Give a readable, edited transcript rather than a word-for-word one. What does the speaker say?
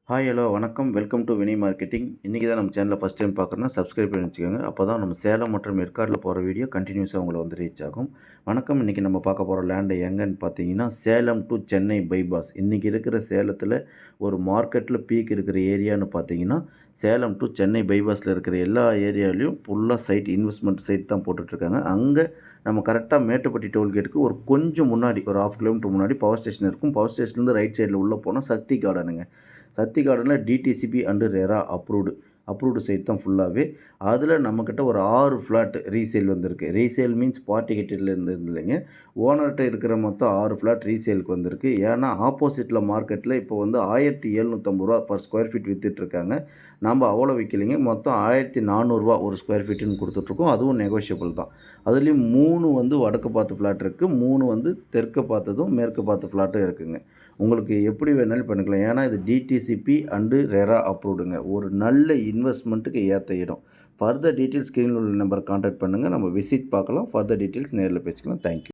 Hi hello வணக்கம் welcome to Vinay marketing. இன்றைக்கி தான் நம்ம சேனலில் ஃபஸ்ட் டைம் பார்க்குறோன்னா சப்ஸ்கிரைப் பண்ணி வச்சுக்கோங்க. அப்போ தான் நம்ம சேலம் மற்றும் ஏற்காடில் போகிற வீடியோ கண்டினியூஸாக உங்களை வந்து ரீச் ஆகும். வணக்கம். இன்றைக்கி நம்ம பார்க்க போகிற லேண்டு எங்கன்னு பார்த்தீங்கன்னா சேலம் டு சென்னை பைபாஸ். இன்றைக்கி இருக்கிற சேலத்தில் ஒரு மார்க்கெட்டில் பீக் இருக்கிற ஏரியான்னு பார்த்தீங்கன்னா சேலம் டு சென்னை பைபாஸில் இருக்கிற எல்லா ஏரியாவிலையும் ஃபுல்லாக சைட் இன்வெஸ்ட்மெண்ட் சைட் தான் போட்டுட்ருக்காங்க. அங்கே நம்ம கரெக்டாக மேட்டுப்பட்டி டோல்கேட்டுக்கு ஒரு கொஞ்சம் முன்னாடி ஒரு 1/2 கிலோமீட்டர் முன்னாடி பவர் ஸ்டேஷன் இருக்கும். பவர் ஸ்டேஷன்லேருந்து ரைட் சைடில் உள்ளே போனால் சக்தி கார்டனுங்க. சக்தி கார்டனில் DTCP and RERA approved side தான் ஃபுல்லாகவே. அதில் நம்மக்கிட்ட ஒரு 6 ஃப்ளாட் ரீசேல் வந்திருக்கு. ரீசேல் மீன்ஸ் பார்ட்டி கிட்டேருந்து இல்லைங்க, ஓனர்கிட்ட இருக்கிற மொத்தம் 6 ஃப்ளாட் ரீசேலுக்கு வந்திருக்கு. ஏன்னா ஆப்போசிட்டில் மார்க்கெட்டில் இப்போ வந்து 1750 ரூபா பர் ஸ்கொயர் ஃபீட் விற்றுட்ருக்காங்க. நம்ம அவ்வளோ விற்கலைங்க, மொத்தம் 1400 ரூபா ஒரு ஸ்கொயர் ஃபீட்டுன்னு கொடுத்துட்ருக்கோம். அதுவும் நெகோஷியபிள் தான். அதுலேயும் 3 வந்து வடக்கு பார்த்த ஃப்ளாட் இருக்குது, 3 வந்து தெற்கு பார்த்ததும் மேற்கு பார்த்த ஃப்ளாட்டும் இருக்குதுங்க. உங்களுக்கு எப்படி வேணாலும் பண்ணிக்கலாம். ஏன்னா இது டிடிசிபி அண்டு ரெரா அப்ரூவ்டுங்க. ஒரு நல்ல இன்வெஸ்ட்மெண்ட்டுக்கு ஏற்ற இடம். ஃபர்தர் டீட்டெயில்ஸ் ஸ்க்ரீனில் உள்ள நம்பரை கான்டாக்ட் பண்ணுங்கள். நம்ம விசிட் பார்க்கலாம். ஃபர்தர் டீட்டெயில்ஸ் நேரில் பேசிக்கலாம். தேங்க்யூ.